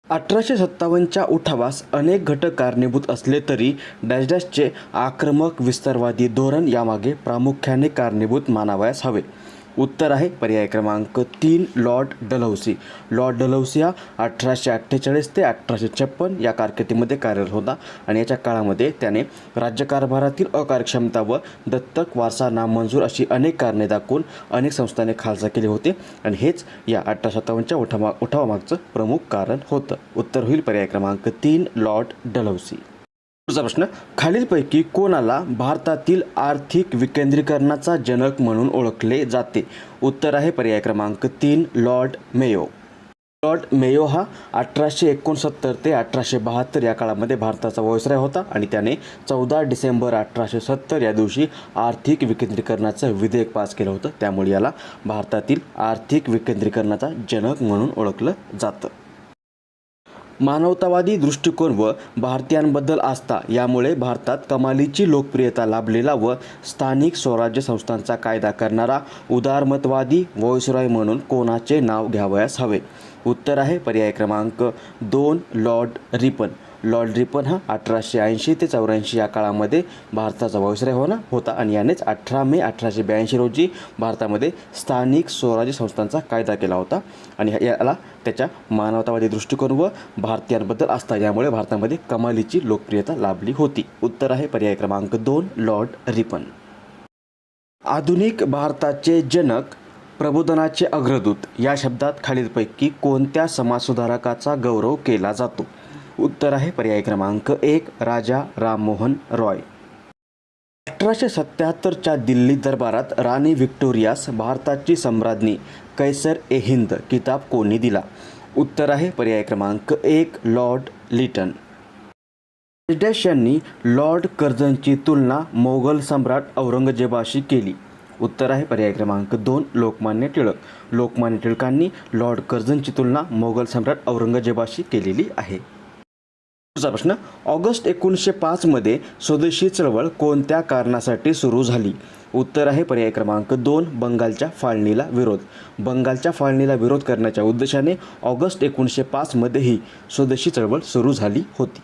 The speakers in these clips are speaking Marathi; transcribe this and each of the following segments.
1857च्या उठावास अनेक घटक कारणीभूत असले तरी डॅशचे आक्रमक विस्तारवादी धोरण यामागे प्रामुख्याने कारणीभूत मानावयास हवे. उत्तर आहे पर्याय क्रमांक 3 लॉर्ड डलहौसी. लॉर्ड डलहौसी हा 1848 ते 1856 या कारकिर्दीमध्ये कार्यरत होता आणि याच्या काळामध्ये त्याने राज्यकारभारातील अकार्यक्षमता व दत्तक वारसा नामंजूर अशी अनेक कारणे दाखवून अनेक संस्थांनी खालसा केले होते आणि हेच या 1857च्या उठावामागचं प्रमुख कारण होतं. उत्तर होईल पर्याय क्रमांक 3 लॉर्ड डलहौसी. पुढचा प्रश्न, खालीलपैकी कोणाला भारतातील आर्थिक विकेंद्रीकरणाचा जनक म्हणून ओळखले जाते? उत्तर आहे पर्याय क्रमांक 3 लॉर्ड मेयो. लॉर्ड मेयो हा 1869 ते 1872 या काळामध्ये भारताचा व्हाईसरॉय होता आणि त्याने 14 डिसेंबर 1870 या दिवशी आर्थिक विकेंद्रीकरणाचं विधेयक पास केलं होतं. त्यामुळे याला भारतातील आर्थिक विकेंद्रीकरणाचा जनक म्हणून ओळखलं जातं. मानवतावादी दृष्टिकोन व भारतीयांबद्दल आस्था यामुळे भारतात कमालीची लोकप्रियता लाभलेला व स्थानिक स्वराज्य संस्थांचा कायदा करणारा उदारमतवादी व्हाईसरॉय म्हणून कोणाचे नाव घ्यावयास हवे? उत्तर आहे पर्याय क्रमांक 2 लॉर्ड रिपन. लॉर्ड रिपन हा 1880 ते 84 या काळामध्ये भारताचा व्हाईसरॉय होता आणि यानेच 18 मे 1882 रोजी भारतामध्ये स्थानिक स्वराज्य संस्थांचा कायदा केला होता आणि याला त्याच्या मानवतावादी दृष्टिकोन व भारतीयांबद्दल आस्था यामुळे भारतामध्ये कमालीची लोकप्रियता लाभली होती. उत्तर आहे पर्याय क्रमांक 2 लॉर्ड रिपन. आधुनिक भारताचे जनक, प्रबोधनाचे अग्रदूत या शब्दात खालीलपैकी कोणत्या समाजसुधारकाचा गौरव केला जातो? उत्तर आहे पर्याय क्रमांक 1 राजा राममोहन रॉय. 1877च्या दिल्ली दरबारात राणी व्हिक्टोरियास भारताची सम्राज्ञी कैसर ए हिंद किताब कोणी दिला? उत्तर आहे पर्याय क्रमांक 1 लॉर्ड लिटन. डॅश यांनी लॉर्ड कर्झनची तुलना मोगल सम्राट औरंगजेबाशी केली? उत्तर आहे पर्याय क्रमांक 2 लोकमान्य टिळक. लोकमान्य टिळकांनी लॉर्ड कर्झनची तुलना मोगल सम्राट औरंगजेबाशी केलेली आहे. पुढचा प्रश्न, ऑगस्ट 1905 मध्ये स्वदेशी चळवळ कोणत्या कारणासाठी सुरू झाली? उत्तर आहे पर्याय क्रमांक 2 बंगालच्या फाळणीला विरोध. बंगालच्या फाळणीला विरोध करण्याच्या उद्देशाने ऑगस्ट 1905 मध्ये ही स्वदेशी चळवळ सुरू झाली होती.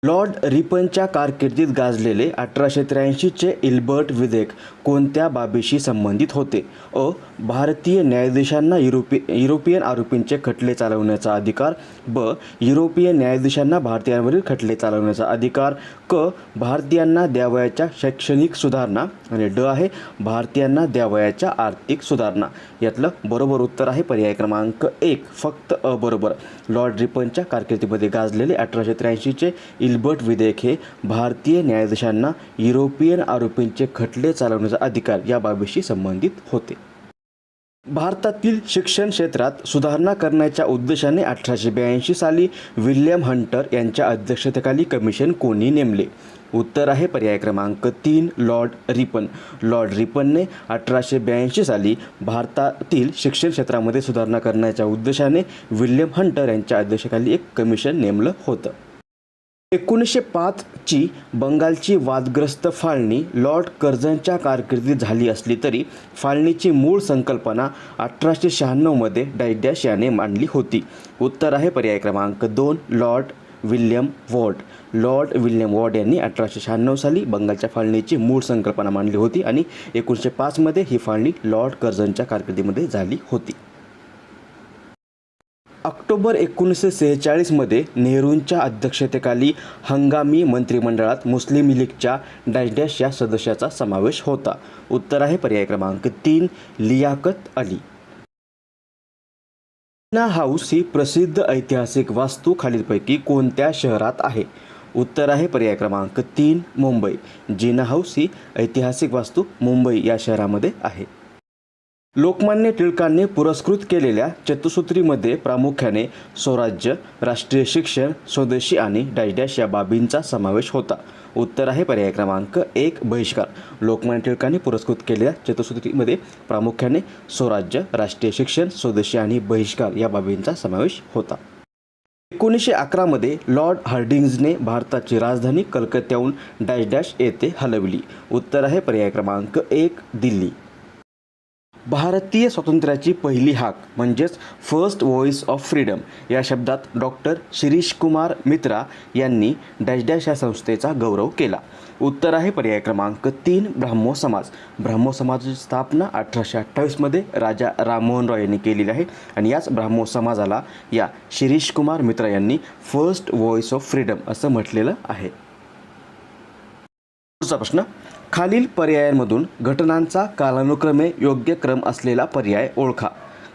लॉर्ड रिपनच्या कारकिर्दीत गाजलेले 1883चे इल्बर्ट विधेयक कोणत्या बाबीशी संबंधित होते? अ. भारतीय न्यायाधीशांना युरोपियन आरोपींचे खटले चालवण्याचा अधिकार. ब. युरोपियन न्यायाधीशांना भारतीयांवरील खटले चालवण्याचा अधिकार. क. भारतीयांना द्यावयाच्या शैक्षणिक सुधारणा आणि ड आहे भारतीयांना द्यावयाच्या आर्थिक सुधारणा. यातलं बरोबर उत्तर आहे पर्याय क्रमांक 1 फक्त अ बरोबर. लॉर्ड रिपनच्या कारकिर्दीमध्ये गाजलेले 1883चे इल्बर्ट विधेयक हे भारतीय न्यायाधीशांना युरोपियन आरोपींचे खटले चालवण्याचा अधिकार या बाबीशी संबंधित होते. भारतातील शिक्षण क्षेत्रात सुधारणा करण्याच्या उद्देशाने 1882 साली विल्यम हंटर यांच्या अध्यक्षतेखाली कमिशन कोणी नेमले? उत्तर आहे पर्याय क्रमांक 3 लॉर्ड रिपन. लॉर्ड रिपनने 1882 साली भारतातील शिक्षण क्षेत्रामध्ये सुधारणा करण्याच्या उद्देशाने विल्यम हंटर यांच्या अध्यक्षतेखाली एक कमिशन नेमलं होतं. 1905ची बंगालची वादग्रस्त फाळणी लॉर्ड कर्झनच्या कारकिर्दीत झाली असली तरी फाळणीची मूळ संकल्पना 1896 मध्ये डॅश याने मांडली होती. उत्तर आहे पर्याय क्रमांक 2 Lord William Ward. Lord William Ward यांनी 1896 साली बंगालच्या फाळणीची मूळ संकल्पना मांडली होती आणि 1905 मध्ये ही फाळणी लॉर्ड कर्झनच्या कारकिर्दीमध्ये झाली होती. ऑक्टोबर 1946 मध्ये नेहरूंच्या अध्यक्षतेखाली हंगामी मंत्रिमंडळात मुस्लिम लीगच्या डॅश या सदस्याचा समावेश होता. उत्तर आहे पर्याय क्रमांक 3 लियाकत अली. जिना हाऊस ही प्रसिद्ध ऐतिहासिक वास्तू खालीलपैकी कोणत्या शहरात आहे? उत्तर आहे पर्याय क्रमांक 3 मुंबई. जिना हाऊस ही ऐतिहासिक वास्तू मुंबई या शहरामध्ये आहे. लोकमान्य टिळकांनी पुरस्कृत केलेल्या चतुसूत्रीमध्ये प्रामुख्याने स्वराज्य, राष्ट्रीय शिक्षण, स्वदेशी आणि डॅश या बाबींचा समावेश होता. उत्तर आहे पर्याय क्रमांक 1 बहिष्कार. लोकमान्य टिळकांनी पुरस्कृत केलेल्या चतुसूत्रीमध्ये प्रामुख्याने स्वराज्य, राष्ट्रीय शिक्षण, स्वदेशी आणि बहिष्कार या बाबींचा समावेश होता. 1911 मध्ये लॉर्ड हार्डिंग्जने भारताची राजधानी कलकत्त्याहून डॅश येथे हलवली. उत्तर आहे पर्याय क्रमांक 1 दिल्ली. भारतीय स्वातंत्र्याची पहिली हाक म्हणजेच फर्स्ट व्हॉइस ऑफ फ्रीडम या शब्दात डॉक्टर शिरीष कुमार मित्रा यांनी डॅश डॅश या संस्थेचा गौरव केला. उत्तर आहे पर्याय क्रमांक 3 ब्राह्मो समाज. ब्राह्मो समाजाची स्थापना 1828मध्ये राजा राममोहन रॉय यांनी केलेली आहे आणि याच ब्राह्मो समाजाला या शिरीष कुमार मित्रा यांनी फर्स्ट व्हॉइस ऑफ फ्रीडम असं म्हटलेलं आहे. पुढचा प्रश्न, खालील पर्यायांमधून घटनांचा कालानुक्रमे योग्य क्रम असलेला पर्याय ओळखा.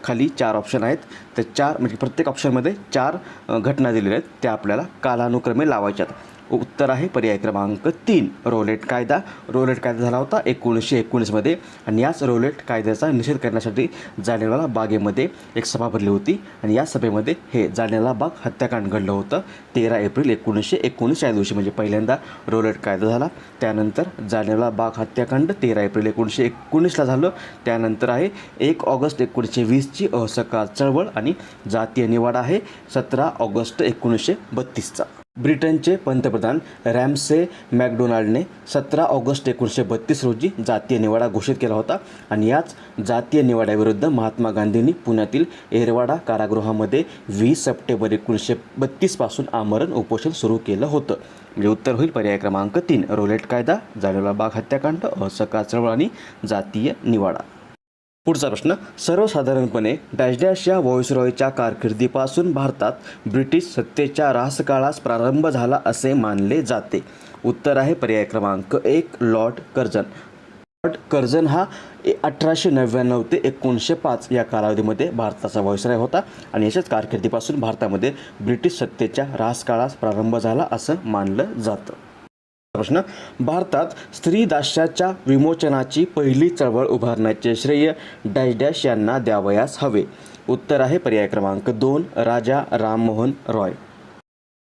खाली 4 ऑप्शन आहेत. तर 4 म्हणजे प्रत्येक ऑप्शनमध्ये 4 घटना दिलेल्या आहेत, त्या आपल्याला कालानुक्रमे लावायच्यात. उत्तर आहे पर्याय क्रमांक 3 रोलेट कायदा. रोलेट कायदा झाला होता 1919मध्ये आणि याच रोलेट कायद्याचा निषेध करण्यासाठी जालियनवाला बागेमध्ये एक सभा भरली होती आणि या सभेमध्ये हे जालियनवाला बाग हत्याकांड घडलं होतं 13 एप्रिल 1919 या दिवशी. म्हणजे पहिल्यांदा रोलेट कायदा झाला, त्यानंतर जालियनवाला बाग हत्याकांड 13 एप्रिल 1919ला झालं. त्यानंतर आहे 1 ऑगस्ट 1920ची असहकार चळवळ आणि जातीय निवाडा आहे 17 ऑगस्ट 1932चा. ब्रिटनचे पंतप्रधान रॅमसे मॅकडोनाल्डने 17 ऑगस्ट 1932 रोजी जातीय निवाडा घोषित केला होता आणि याच जातीय निवाड्याविरुद्ध महात्मा गांधींनी पुण्यातील एरवाडा कारागृहामध्ये 20 सप्टेंबर 1932 पासून आमरण उपोषण सुरू केलं होतं. म्हणजे उत्तर होईल पर्याय क्रमांक 3 रोलेट कायदा, जालियनवाला बाग हत्याकांड, असहकार चळवळ आणि जातीय निवाडा. पुढचा प्रश्न, सर्वसाधारणपणे डॅश डॅश या व्हॉइसरॉयच्या कारकिर्दीपासून भारतात ब्रिटिश सत्तेच्या ऱ्हासकाळास प्रारंभ झाला असे मानले जाते. उत्तर आहे पर्याय क्रमांक 1 लॉर्ड कर्झन. लॉर्ड कर्झन हा 1899 ते 1905 या कालावधीमध्ये भारताचा व्हॉइसरॉय होता आणि याच्याच कारकिर्दीपासून भारतामध्ये ब्रिटिश सत्तेच्या ऱ्हासकाळास प्रारंभ झाला असं मानलं जातं. प्रश्न, भारतात स्त्री दास्याच्या विमोचनाची पहिली चळवळ उभारण्याचे श्रेय डॅश डॅश यांना द्यावयास हवे. उत्तर आहे पर्याय क्रमांक 2 राजा राममोहन रॉय.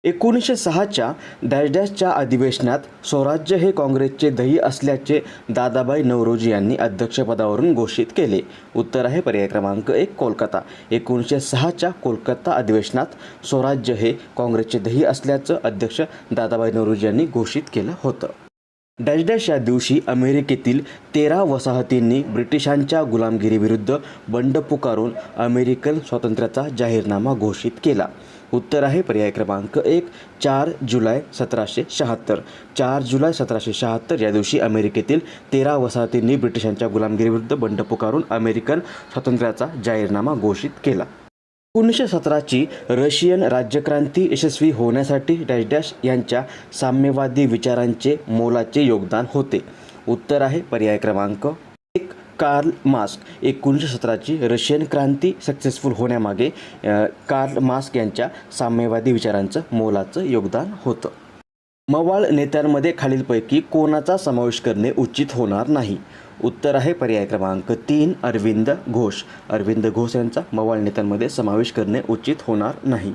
1906च्या डॅश डॅशच्या अधिवेशनात स्वराज्य हे काँग्रेसचे ध्येय असल्याचे दादाभाई नौरोजी यांनी अध्यक्षपदावरून घोषित केले. उत्तर आहे पर्याय क्रमांक 1 कोलकाता. 1906च्या कोलकाता अधिवेशनात स्वराज्य हे काँग्रेसचे ध्येय असल्याचं अध्यक्ष दादाभाई नौरोजी यांनी घोषित केलं होतं. डॅश डॅश या दिवशी अमेरिकेतील 13 वसाहतींनी ब्रिटिशांच्या गुलामगिरीविरुद्ध बंड पुकारून अमेरिकन स्वातंत्र्याचा जाहीरनामा घोषित केला. उत्तर आहे पर्याय क्रमांक 1 4 जुलै 1776. 4 जुलै 1776 या दिवशी अमेरिकेतील 13 वसाहतींनी ब्रिटिशांच्या गुलामगिरीविरुद्ध बंड पुकारून अमेरिकन स्वातंत्र्याचा जाहीरनामा घोषित केला. 1917ची रशियन राज्यक्रांती यशस्वी होण्यासाठी डॅश डॅश यांच्या साम्यवादी विचारांचे मोलाचे योगदान होते. उत्तर आहे पर्याय क्रमांक 1 कार्ल मार्क्स. 1917ची रशियन क्रांती सक्सेसफुल होण्यामागे कार्ल मार्क्स यांच्या साम्यवादी विचारांचं मोलाचं योगदान होतं. मवाळ नेत्यांमध्ये खालीलपैकी कोणाचा समावेश करणे उचित होणार नाही. उत्तर आहे पर्याय क्रमांक 3 अरविंद घोष. अरविंद घोष यांचा मवाळ नेत्यांमध्ये समावेश करणे उचित होणार नाही.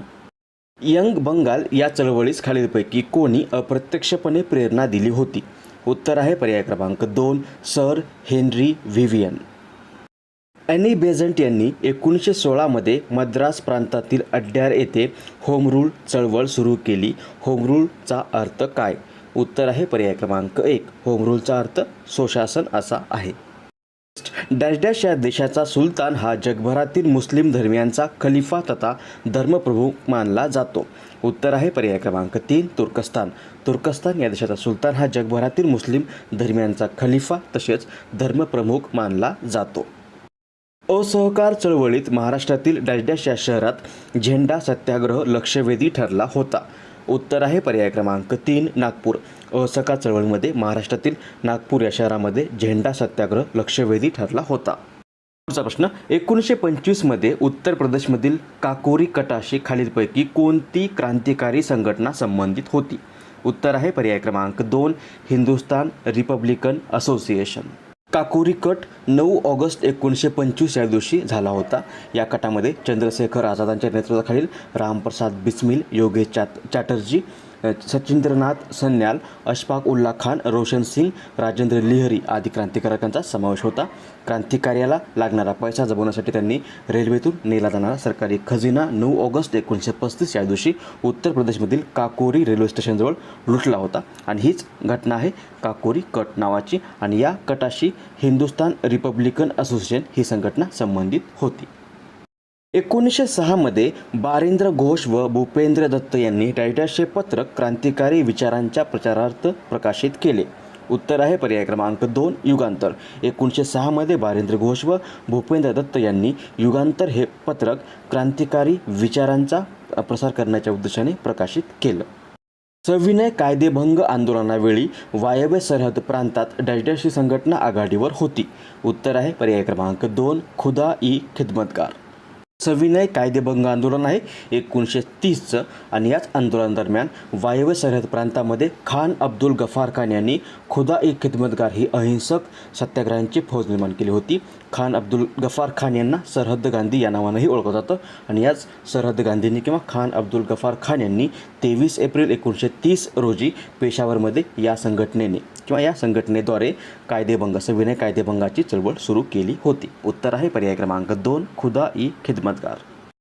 यंग बंगाल या चळवळीस खालीलपैकी कोणी अप्रत्यक्षपणे प्रेरणा दिली होती. उत्तर आहे पर्याय क्रमांक 2 sir Henry Vivian. Annie Besant यांनी 1916मध्ये मद्रास प्रांतातील अड्यार येथे होम रूल चळवळ सुरू केली. होम रूलचा अर्थ काय? उत्तर आहे पर्याय क्रमांक 1 होम रूलचा अर्थ स्वशासन असा आहे. डॅश डॅश या देशाचा सुलतान हा जगभरातील मुस्लिम धर्मियांचा खलिफा तथा धर्मप्रमुख मानला जातो. उत्तर आहे पर्याय क्रमांक 3 तुर्कस्तान. तुर्कस्तान या देशाचा सुलतान हा जगभरातील मुस्लिम धर्मियांचा खलिफा तसेच धर्मप्रमुख मानला जातो. असहकार चळवळीत महाराष्ट्रातील डॅश डॅश या शहरात झेंडा सत्याग्रह लक्षवेधी ठरला होता. उत्तर आहे पर्याय क्रमांक 3 नागपूर. असहकार चळवळीमध्ये महाराष्ट्रातील नागपूर या शहरामध्ये झेंडा सत्याग्रह लक्षवेधी ठरला होता. पुढचा प्रश्न, 1925मध्ये उत्तर प्रदेशमधील काकोरी कटाशी खालीलपैकी कोणती क्रांतिकारी संघटना संबंधित होती. उत्तर आहे पर्याय क्रमांक 2 Hindustan Republican association. Kakori cut 9 August 1925 या दिवशी झाला होता. या कटामध्ये चंद्रशेखर आझादांच्या नेतृत्वाखालील रामप्रसाद बिस्मिल, योगेश चॅटर्जी, सचिंद्रनाथ सन्याल, अशफाक उल्ला खान, रोशन सिंग, राजेंद्र लिहरी आदी क्रांतिकारकांचा समावेश होता. क्रांतिकार्याला लागणारा पैसा जमवण्यासाठी त्यांनी रेल्वेतून नेला जाणारा सरकारी खजिना 9 ऑगस्ट 1935 या दिवशी उत्तर प्रदेशमधील काकोरी रेल्वे स्टेशनजवळ लुटला होता. आणि हीच घटना आहे काकोरी कट नावाची, आणि या कटाशी हिंदुस्तान रिपब्लिकन असोसिएशन ही संघटना संबंधित होती. 1906 मध्ये बारिंद्र घोष व भूपेंद्र दत्त यांनी डायटॅशे पत्रक क्रांतिकारी विचारांच्या प्रचारार्थ प्रकाशित केले. उत्तर आहे पर्याय क्रमांक 2 युगांतर. 1906 मध्ये बारिंद्र घोष व भूपेंद्र दत्त यांनी युगांतर हे पत्रक क्रांतिकारी विचारांचा प्रसार करण्याच्या उद्देशाने प्रकाशित केलं. सविनय कायदेभंग आंदोलनावेळी वायव्य सरहद प्रांतात डॅश संघटना आघाडीवर होती. उत्तर आहे पर्याय क्रमांक 2 खुदा-ई खिदमतगार. सविनय कायदेभंग आंदोलन आहे 1930चं, आणि याच आंदोलनादरम्यान वायव्य सरहद प्रांतामध्ये खान अब्दुल गफार खान यांनी खुदा-ई खिदमतगार ही अहिंसक सत्याग्रहांची फौज निर्माण केली होती. खान अब्दुल गफार खान यांना सरहद गांधी या नावानंही ओळखलं जातं, आणि याच सरहद गांधींनी किंवा खान अब्दुल गफार खान यांनी 23 एप्रिल 1930 रोजी पेशावरमध्ये या संघटनेद्वारे सविनय कायदेभंगाची चळवळ सुरू केली होती. उत्तर आहे पर्याय क्रमांक 2 खुदा-ई खिदमतगार.